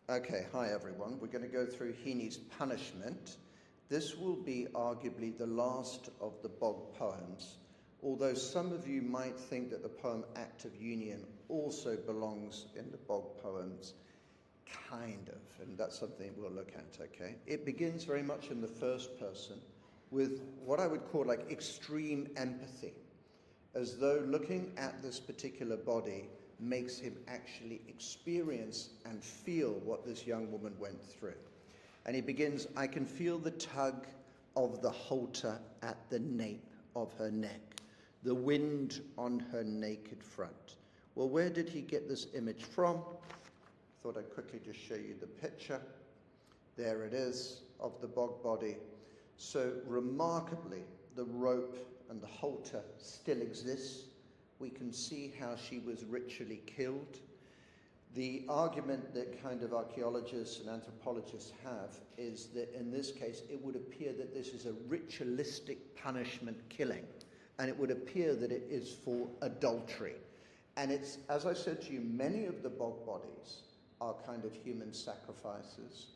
Okay, hi everyone. We're going to go through Heaney's Punishment. This will be arguably the last of the Bog poems, although some of you might think that the poem Act of Union also belongs in the Bog poems. Kind of, and that's something we'll look at, okay? It begins very much in the first person with what I would call like extreme empathy, as though looking at this particular body makes him actually experience and feel what this young woman went through. And he begins, I can feel the tug of the halter at the nape of her neck, the wind on her naked front. Well, where did he get this image from? Thought I'd quickly just show you the picture. There it is of the bog body. So remarkably, the rope and the halter still exists. We can see how she was ritually killed. The argument that kind of archaeologists and anthropologists have is that in this case, it would appear that this is a ritualistic punishment killing, and it would appear that it is for adultery. And it's, as I said to you, many of the bog bodies are kind of human sacrifices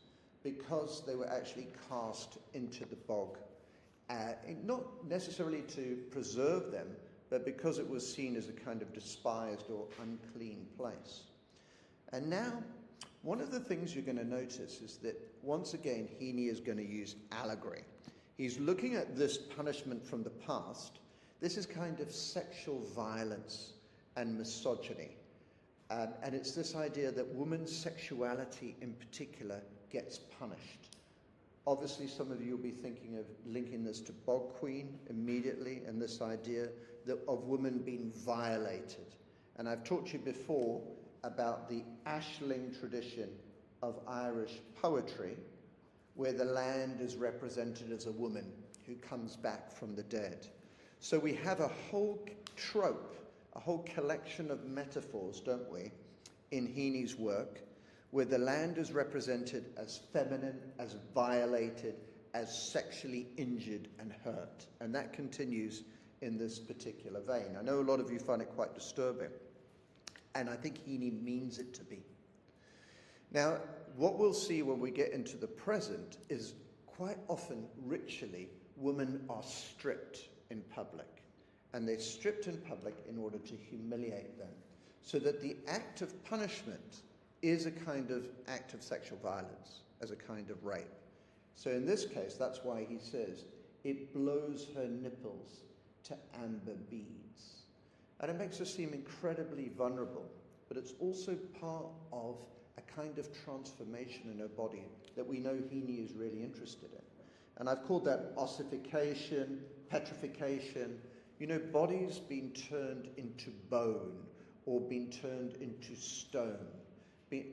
because they were actually cast into the bog, not necessarily to preserve them, but because it was seen as a kind of despised or unclean place. And now, one of the things you're going to notice is that, once again, Heaney is going to use allegory. He's looking at this punishment from the past. This is kind of sexual violence and misogyny. And it's this idea that women's sexuality in particular gets punished. Obviously, some of you will be thinking of linking this to Bog Queen immediately, and this idea of women being violated. And I've talked to you before about the Ashling tradition of Irish poetry, where the land is represented as a woman who comes back from the dead. So we have a whole trope, a whole collection of metaphors, don't we, in Heaney's work, where the land is represented as feminine, as violated, as sexually injured and hurt. And that continues in this particular vein. I know a lot of you find it quite disturbing, and I think Heaney means it to be. Now, what we'll see when we get into the present is quite often, ritually, women are stripped in public. And they're stripped in public in order to humiliate them, so that the act of punishment is a kind of act of sexual violence, as a kind of rape. So in this case, that's why he says, it blows her nipples to amber beads. And it makes her seem incredibly vulnerable, but it's also part of a kind of transformation in her body that we know Heaney is really interested in. And I've called that ossification, petrification, bodies being turned into bone, or being turned into stone,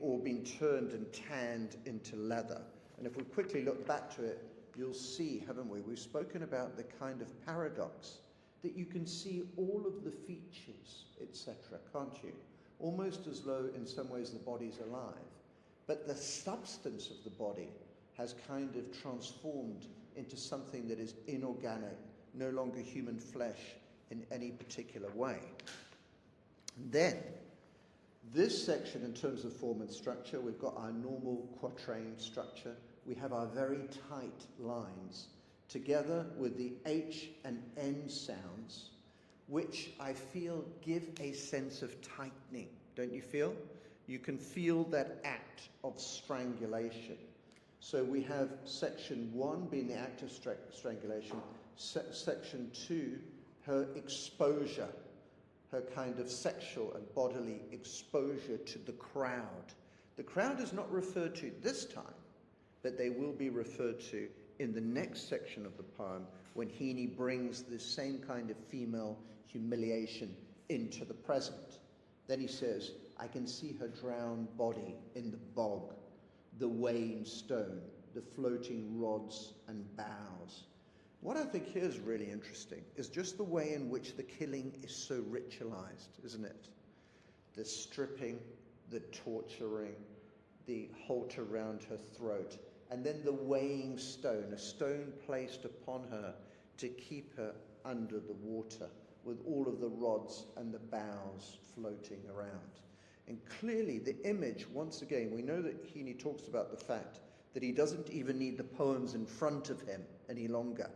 or being turned and tanned into leather. And if we quickly look back to it, you'll see, haven't we? We've spoken about the kind of paradox that you can see all of the features, etc., can't you? Almost as though in some ways the body's alive, but the substance of the body has kind of transformed into something that is inorganic, no longer human flesh in any particular way. And then, this section in terms of form and structure, we've got our normal quatrain structure. We have our very tight lines, together with the H and N sounds, which I feel give a sense of tightening, don't you feel? You can feel that act of strangulation. So we have section 1 being the act of strangulation, section 2, her exposure, her kind of sexual and bodily exposure to the crowd. The crowd is not referred to this time, but they will be referred to in the next section of the poem when Heaney brings this same kind of female humiliation into the present. Then he says, I can see her drowned body in the bog, the weighing stone, the floating rods and boughs. What I think here is really interesting is just the way in which the killing is so ritualized, isn't it? The stripping, the torturing, the halter around her throat, and then the weighing stone, a stone placed upon her to keep her under the water, with all of the rods and the boughs floating around. And clearly the image, once again, we know that Heaney talks about the fact that he doesn't even need the poems in front of him any longer.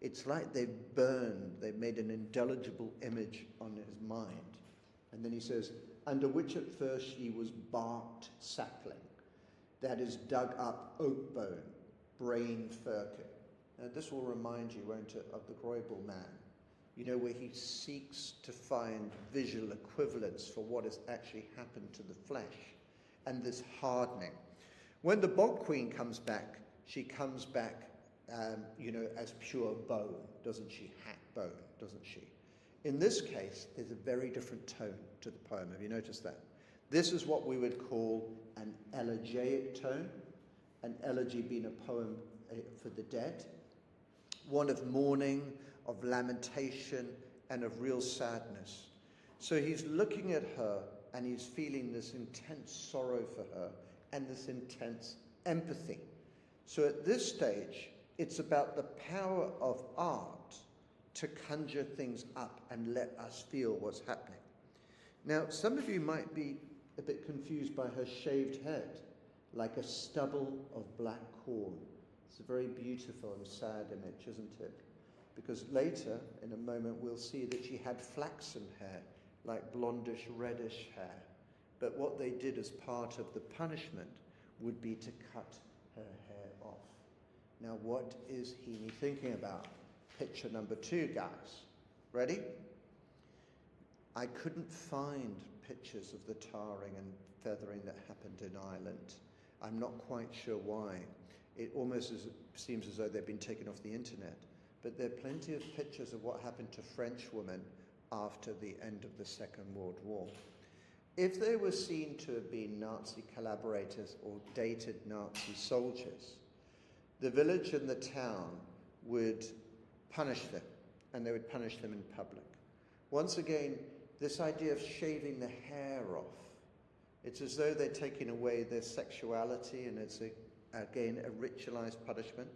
It's like they've burned, they've made an indelible image on his mind. And then he says, under which at first she was barked sapling, that is dug up oak bone, brain firkin. Now this will remind you, won't it, of the Gräuble man, you know, where he seeks to find visual equivalents for what has actually happened to the flesh, and this hardening. When the bog queen comes back, she comes back, you know, as pure bone, doesn't she? Hack bone, doesn't she? In this case, there's a very different tone to the poem. Have you noticed that? This is what we would call an elegiac tone, an elegy being a poem for the dead, one of mourning, of lamentation, and of real sadness. So he's looking at her and he's feeling this intense sorrow for her and this intense empathy. So at this stage, it's about the power of art to conjure things up and let us feel what's happening. Now, some of you might be a bit confused by her shaved head, like a stubble of black corn. It's a very beautiful and sad image, isn't it? Because later, in a moment, we'll see that she had flaxen hair, like blondish, reddish hair. But what they did as part of the punishment would be to cut her hair off. Now, what is Heaney thinking about? Picture number 2, guys. Ready? I couldn't find pictures of the tarring and feathering that happened in Ireland. I'm not quite sure why. It almost seems as though they've been taken off the internet. But there are plenty of pictures of what happened to French women after the end of the Second World War. If they were seen to have been Nazi collaborators or dated Nazi soldiers, the village and the town would punish them, and they would punish them in public. Once again, this idea of shaving the hair off, it's as though they're taking away their sexuality, and it's, again, a ritualized punishment.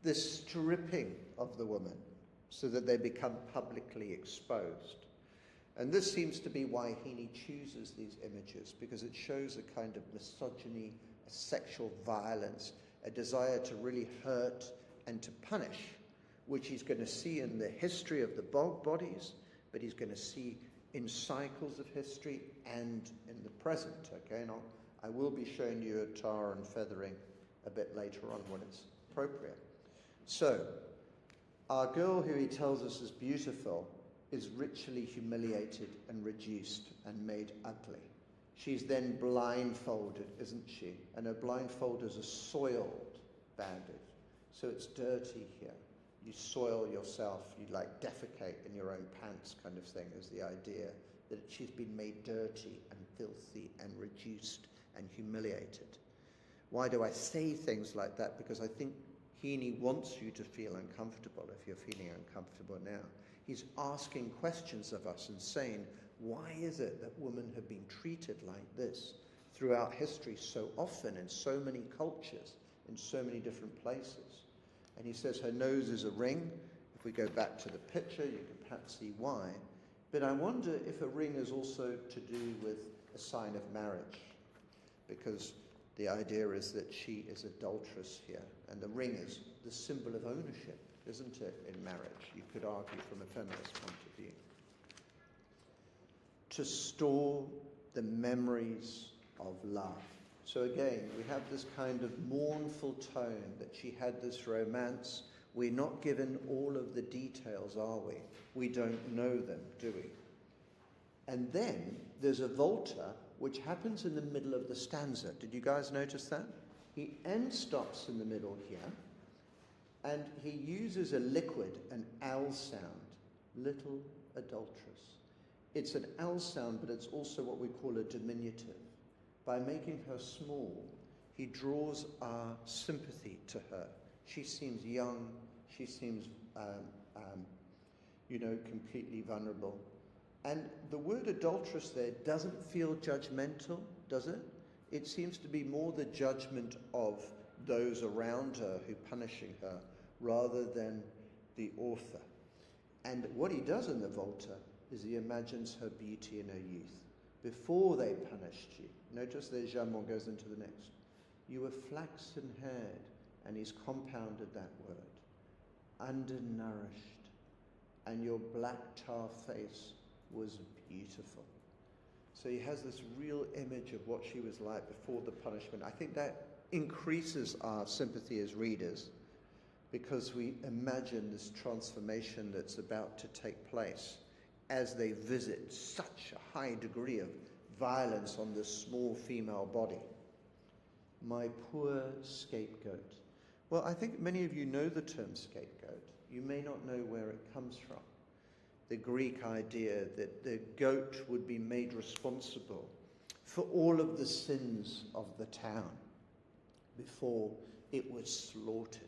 This stripping of the woman so that they become publicly exposed. And this seems to be why Heaney chooses these images, because it shows a kind of misogyny, a sexual violence, a desire to really hurt and to punish, which he's going to see in the history of the bog bodies, but he's going to see in cycles of history and in the present. Okay, and I will be showing you a tar and feathering a bit later on when it's appropriate. So, our girl, who he tells us is beautiful, is ritually humiliated and reduced and made ugly. She's then blindfolded, isn't she? And her blindfold is a soiled bandage. So it's dirty here. You soil yourself, you like defecate in your own pants kind of thing, is the idea that she's been made dirty and filthy and reduced and humiliated. Why do I say things like that? Because I think Heaney wants you to feel uncomfortable if you're feeling uncomfortable now. He's asking questions of us and saying, why is it that women have been treated like this throughout history so often in so many cultures, in so many different places? And he says her nose is a ring. If we go back to the picture, you can perhaps see why. But I wonder if a ring is also to do with a sign of marriage, because the idea is that she is adulterous here, and the ring is the symbol of ownership, isn't it, in marriage? You could argue from a feminist point of view. To store the memories of love. So again, we have this kind of mournful tone that she had this romance. We're not given all of the details, are we? We don't know them, do we? And then there's a volta which happens in the middle of the stanza. Did you guys notice that? He end stops in the middle here, and he uses a liquid, an L sound, little adulteress. It's an L sound, but it's also what we call a diminutive. By making her small, he draws our sympathy to her. She seems young, she seems, completely vulnerable. And the word adulteress there doesn't feel judgmental, does it? It seems to be more the judgment of those around her who are punishing her, rather than the author. And what he does in the volta is he imagines her beauty in her youth. before they punished you. Notice there Jamon goes into the next. You were flaxen-haired, and he's compounded that word. Undernourished, and your black tar face was beautiful. So he has this real image of what she was like before the punishment. I think that increases our sympathy as readers, because we imagine this transformation that's about to take place as they visit such a high degree of violence on this small female body. My poor scapegoat. Well, I think many of you know the term scapegoat. You may not know where it comes from. The Greek idea that the goat would be made responsible for all of the sins of the town before it was slaughtered.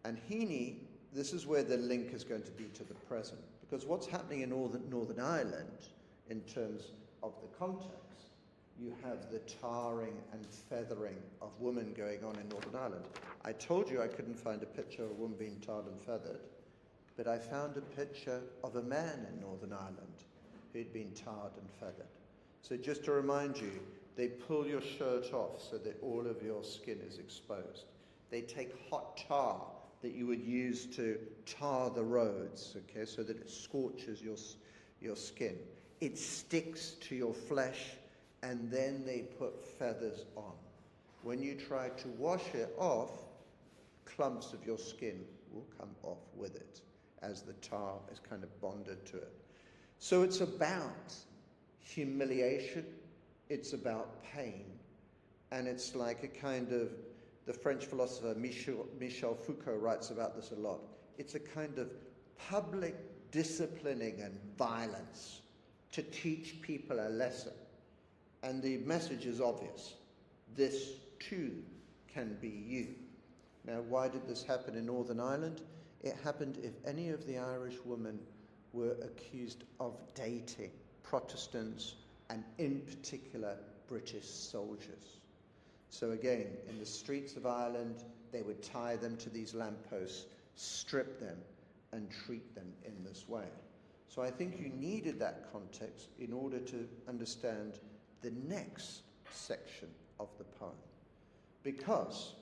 And Heaney, this is where the link is going to be to the present, because what's happening in Northern Ireland in terms of the context, you have the tarring and feathering of women going on in Northern Ireland. I told you I couldn't find a picture of a woman being tarred and feathered, but I found a picture of a man in Northern Ireland who'd been tarred and feathered. So just to remind you, they pull your shirt off so that all of your skin is exposed. They take hot tar that you would use to tar the roads, okay, so that it scorches your skin. It sticks to your flesh, and then they put feathers on. When you try to wash it off, clumps of your skin will come off with it as the tar is kind of bonded to it. So it's about humiliation, it's about pain, and it's like a kind of, the French philosopher Michel Foucault writes about this a lot. It's a kind of public disciplining and violence to teach people a lesson. And the message is obvious. This too can be you. Now, why did this happen in Northern Ireland? It happened if any of the Irish women were accused of dating Protestants, and in particular British soldiers. So again, in the streets of Ireland, they would tie them to these lampposts, strip them, and treat them in this way. So I think you needed that context in order to understand the next section of the poem. Because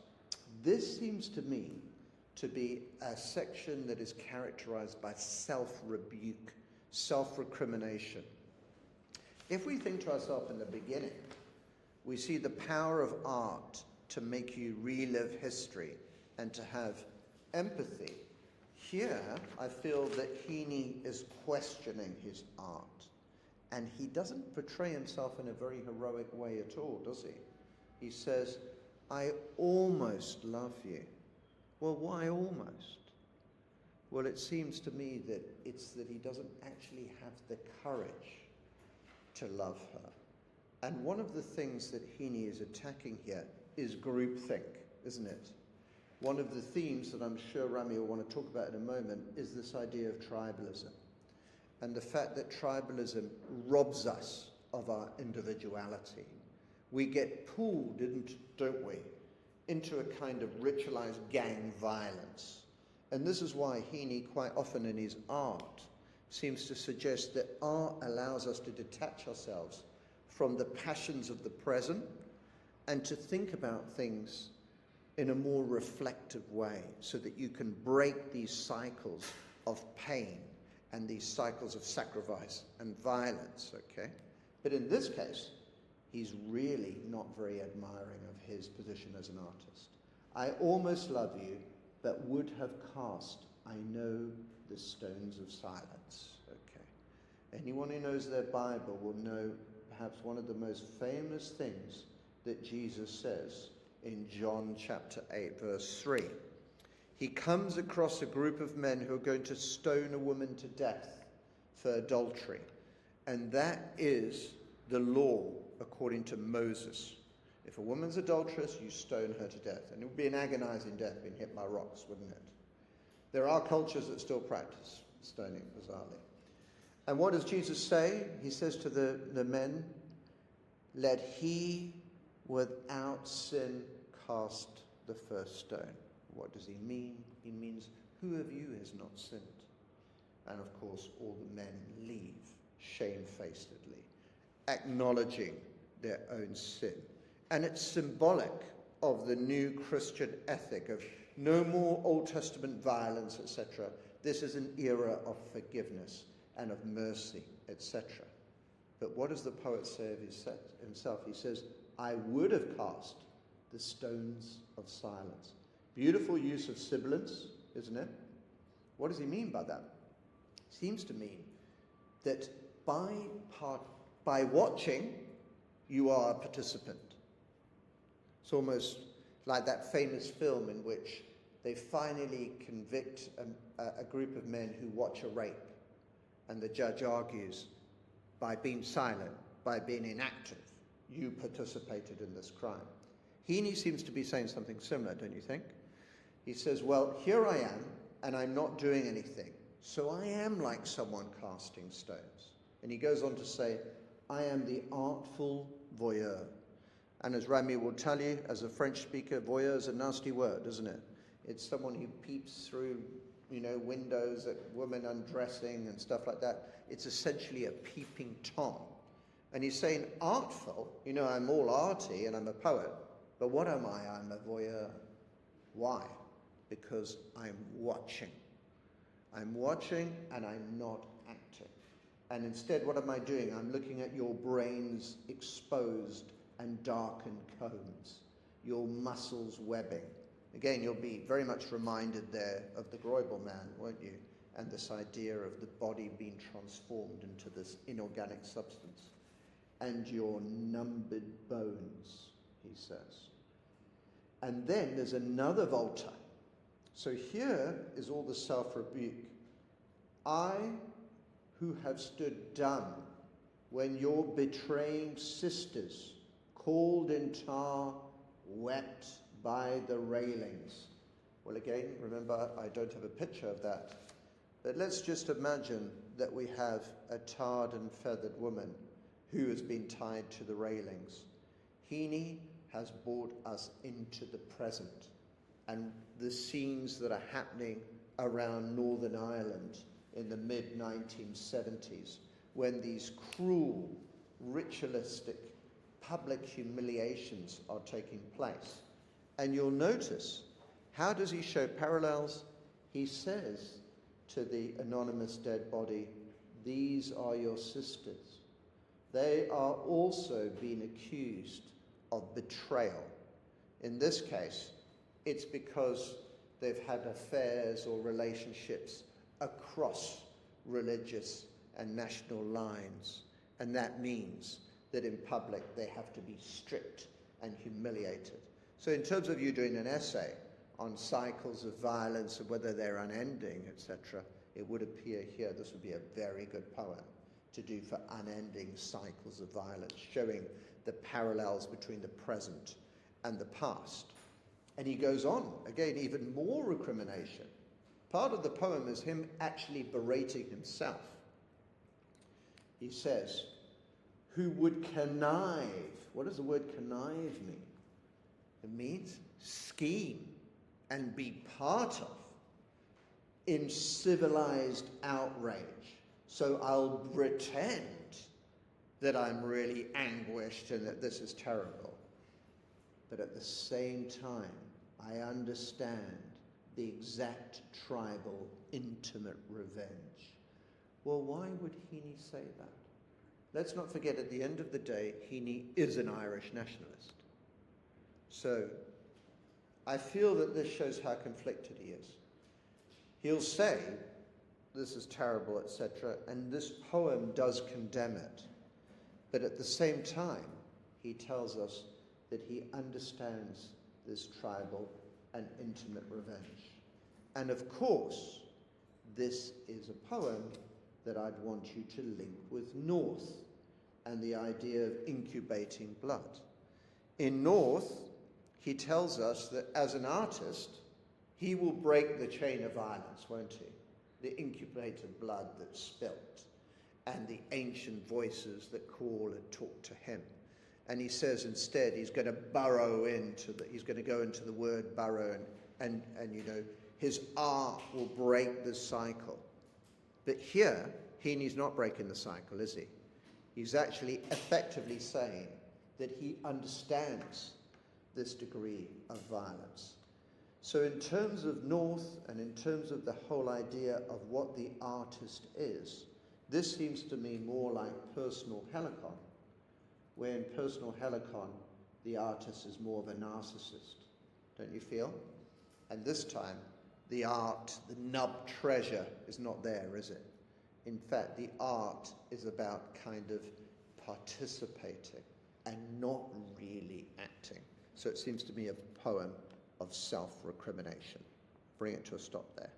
this seems to me to be a section that is characterized by self-rebuke, self-recrimination. If we think to ourselves in the beginning, we see the power of art to make you relive history and to have empathy. Here, I feel that Heaney is questioning his art. And he doesn't portray himself in a very heroic way at all, does he? He says, I almost love you. Well, why almost? Well, it seems to me that it's that he doesn't actually have the courage to love her. And one of the things that Heaney is attacking here is groupthink, isn't it? One of the themes that I'm sure Rami will want to talk about in a moment is this idea of tribalism. And the fact that tribalism robs us of our individuality. We get pulled, don't we, into a kind of ritualized gang violence. And this is why Heaney quite often in his art seems to suggest that art allows us to detach ourselves from the passions of the present and to think about things in a more reflective way so that you can break these cycles of pain and these cycles of sacrifice and violence, okay? But in this case, he's really not very admiring of his position as an artist. I almost love you, but would have cast, I know, the stones of silence, okay? Anyone who knows their Bible will know perhaps one of the most famous things that Jesus says in John chapter 8, verse 3. He comes across a group of men who are going to stone a woman to death for adultery. And that is the law according to Moses. If a woman's adulterous, you stone her to death. And it would be an agonizing death, being hit by rocks, wouldn't it? There are cultures that still practice stoning, bizarrely. And what does Jesus say? He says to the men, let he without sin cast the first stone. What does he mean? He means, who of you has not sinned? And of course, all the men leave shamefacedly. acknowledging their own sin. And it's symbolic of the new Christian ethic of no more Old Testament violence, etc. This is an era of forgiveness and of mercy, etc. But what does the poet say of himself? He says, I would have cast the stones of silence. Beautiful use of sibilance, isn't it? What does he mean by that? Seems to mean that by watching, you are a participant. It's almost like that famous film in which they finally convict a group of men who watch a rape, and the judge argues, by being silent, by being inactive, you participated in this crime. Heaney seems to be saying something similar, don't you think? He says, well, here I am, and I'm not doing anything, so I am like someone casting stones. And he goes on to say, I am the artful voyeur. And as Rami will tell you, as a French speaker, voyeur is a nasty word, isn't it? It's someone who peeps through, windows at women undressing and stuff like that. It's essentially a peeping Tom. And he's saying artful, I'm all arty and I'm a poet, but what am I? I'm a voyeur. Why? Because I'm watching. I'm watching and I'm not acting. And instead, what am I doing? I'm looking at your brain's exposed and darkened cones, your muscles webbing. Again, you'll be very much reminded there of the Gräuble man, won't you? And this idea of the body being transformed into this inorganic substance. And your numbered bones, he says. And then there's another Volta. So here is all the self-rebuke. I, who have stood dumb when your betraying sisters, called in tar, wept by the railings. Well, again, remember, I don't have a picture of that. But let's just imagine that we have a tarred and feathered woman who has been tied to the railings. Heaney has brought us into the present and the scenes that are happening around Northern Ireland in the mid-1970s, when these cruel, ritualistic, public humiliations are taking place. And you'll notice, how does he show parallels? He says to the anonymous dead body, these are your sisters. They are also being accused of betrayal. In this case, it's because they've had affairs or relationships across religious and national lines. And that means that in public they have to be stripped and humiliated. So in terms of you doing an essay on cycles of violence and whether they're unending, etc., it would appear here this would be a very good poem to do for unending cycles of violence, showing the parallels between the present and the past. And he goes on, again, even more recrimination. Part of the poem is him actually berating himself. He says, who would connive. What does the word connive mean? It means scheme and be part of in civilized outrage. So I'll pretend that I'm really anguished and that this is terrible. But at the same time, I understand the exact tribal, intimate revenge. Well, why would Heaney say that? Let's not forget, at the end of the day, Heaney is an Irish nationalist. So I feel that this shows how conflicted he is. He'll say, this is terrible, etc., and this poem does condemn it. But at the same time, he tells us that he understands this tribal and intimate revenge. And of course, this is a poem that I'd want you to link with North and the idea of incubating blood. In North, he tells us that as an artist, he will break the chain of violence, won't he? The incubated blood that's spilt and the ancient voices that call and talk to him. And he says instead he's going to burrow he's going to go into the word burrow and his art will break the cycle. But here, Heaney's not breaking the cycle, is he? He's actually effectively saying that he understands this degree of violence. So in terms of North and in terms of the whole idea of what the artist is, this seems to me more like personal helicon, where in personal helicon the artist is more of a narcissist. Don't you feel? And this time the art, the nub treasure, is not there, is it? In fact, the art is about kind of participating and not really acting. So it seems to me a poem of self-recrimination. Bring it to a stop there.